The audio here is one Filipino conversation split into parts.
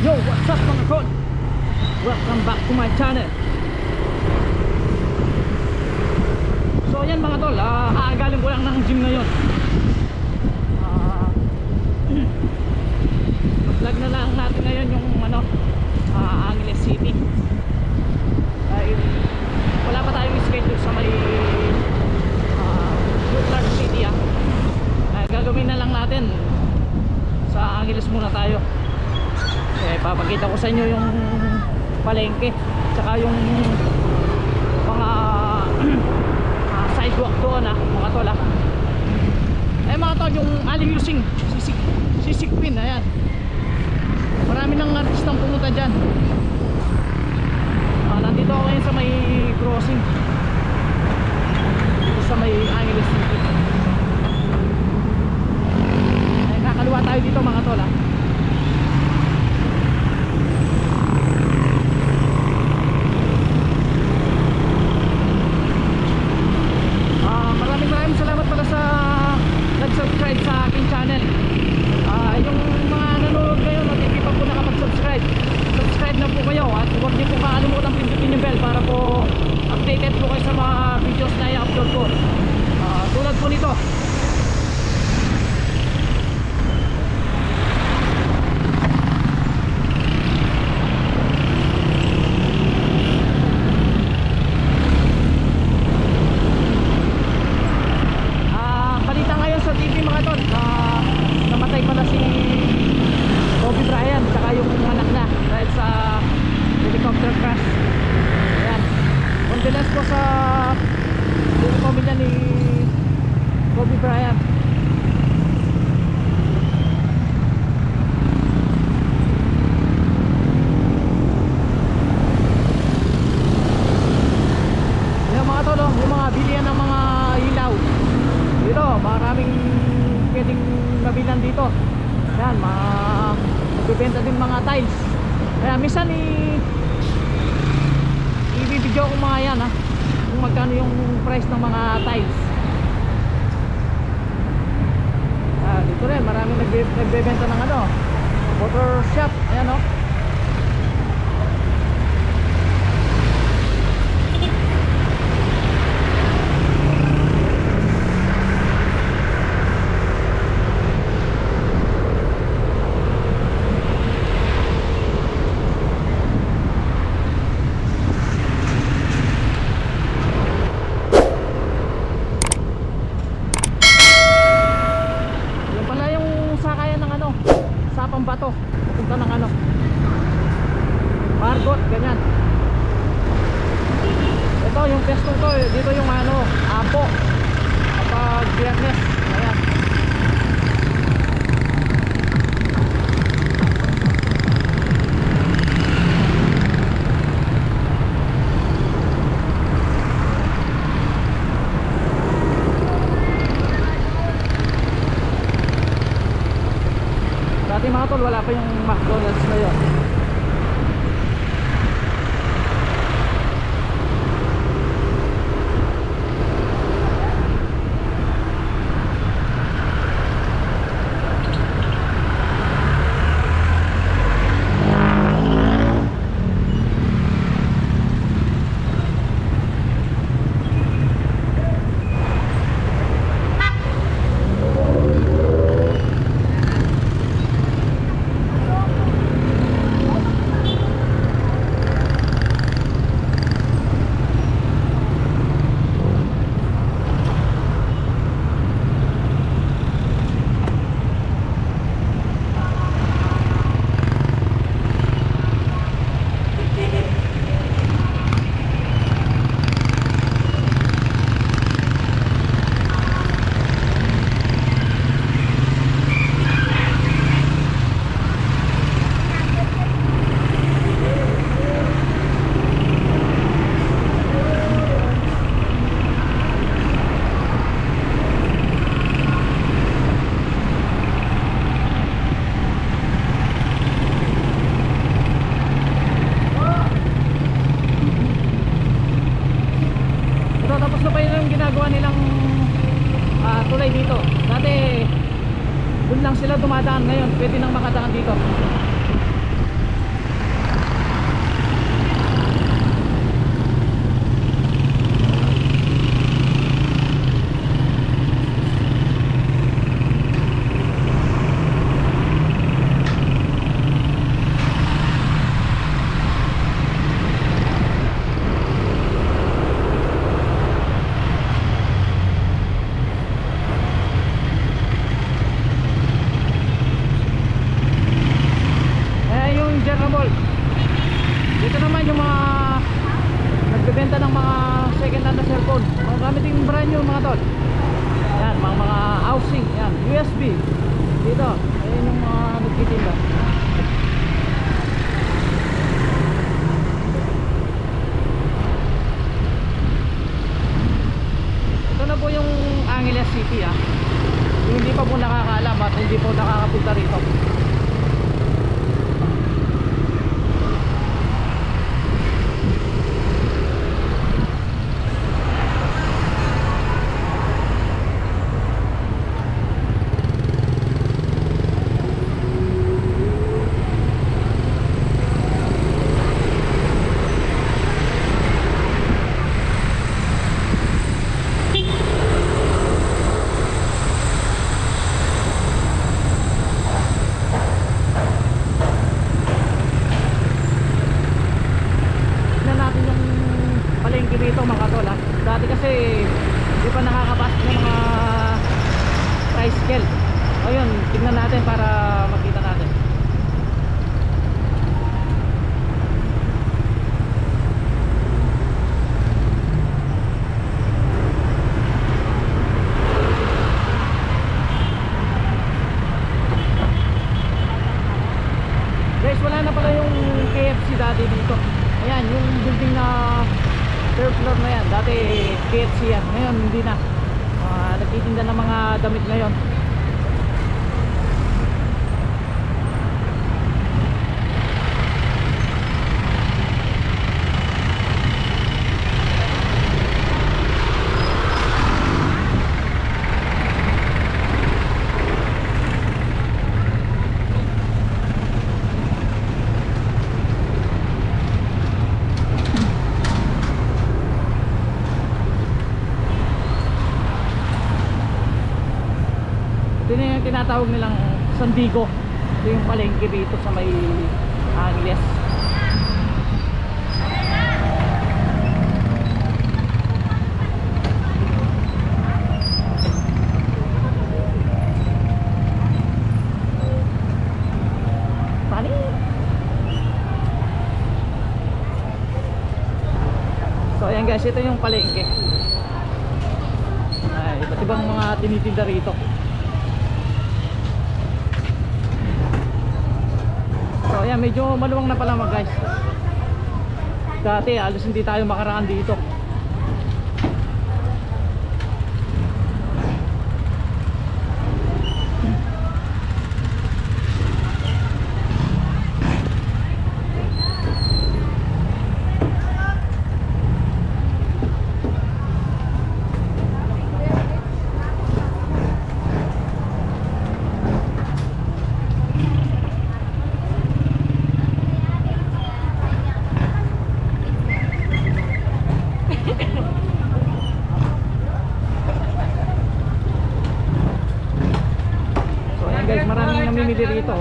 Yo, what's up mga tol? Welcome back to my channel. So ayan mga tol, aagaling ko lang ng gym ngayon. Vlog na lang natin ngayon yung Angeles City. Dahil wala pa tayong schedule sa may Woodland City. Gagawin na lang natin sa Angeles muna tayo. Papakita ko sa inyo yung palengke tsaka yung mga sidewalk doon mga tol mga tol, yung Aling Lusing sisikpin, ayan, marami ng artistang pumunta dyan. Nandito ako ngayon sa may crossing dito sa may Angeles City. Kakaliwa tayo dito mga tol maraming salamat pala sa nag-subscribe sa aking channel. Yung mga nanonood ngayon at hindi pa po nakapag-subscribe, subscribe na po kayo at huwag niyo po kakalimutan pindutin yung bell para po updated po kayo sa mga videos na i-upload ko. Tulad po nito. Namatay pala si Kobe Bryant saka yung anak na dahil sa helicopter crash. Ayan, condolence po sa pamilya ni Kobe Bryant. Ayan mga tolo, yung mga bilihan ng mga ilaw dito, maraming pwedeng mabilan dito. Yan, magbibenta din mga tiles. Kaya minsan i-video ko mga yan kung magkano yung price ng mga tiles. Dito rin maraming nagbebenta ng motor shop. Ayan bato punta ng Margot, ganyan. Ito yung pesto to dito yung Apo kapag Biyernes. Ayan, dati mga tol wala pa yung McDonald's na yun. tulay dito. Dati doon lang sila dumadaan, ngayon pwede nang makadaan dito. guys, wala na pala yung KFC dati dito. Ayan, yung building na third floor na yan, dati KFC yan, ngayon hindi na. Nagtitinda ng mga damit ngayon. Ito na yung tinatawag nilang Sandigo. Ito yung palengke dito sa may Angeles. Tani. So ayan guys, ito yung palengke. Ay, iba't ibang mga tinitinda rito. So ayan, medyo maluwang na pala guys. Dati halos hindi tayo makaraan dito. Guys, maraming namimili rito.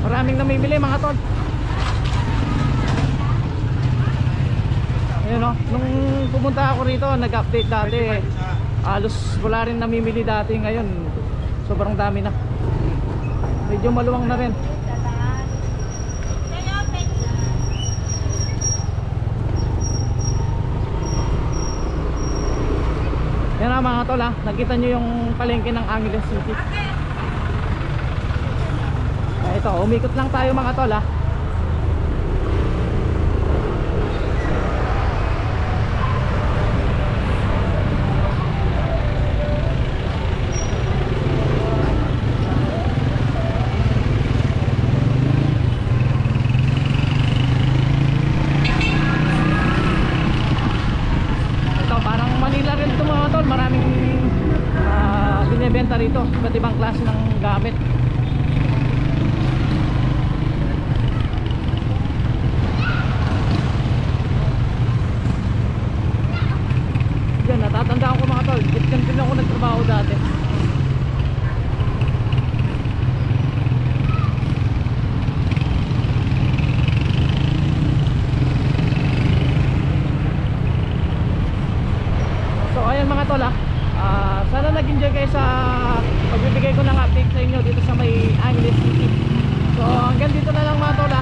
Maraming namimili mga tol. Ayun o, nung pumunta ako rito, nag-update dati, halos wala rin namimili dati. Ngayon sobrang dami na. Medyo maluwang na rin. Yan na mga tol ha, nakita nyo yung palengke ng Angeles City. Ito, umikot lang tayo mga tol ha. Ito, parang Manila rin ito mga tol. Maraming binibenta rito, iba't ibang klase ng gamit. Natatandaan ko mga tol, dyan din ako nagtrabaho dati. So ayan mga tol ha, sana nag-enjoy kayo sa pagbibigay ko ng update sa inyo dito sa may Angeles City. So hanggang dito na lang mga tol ha.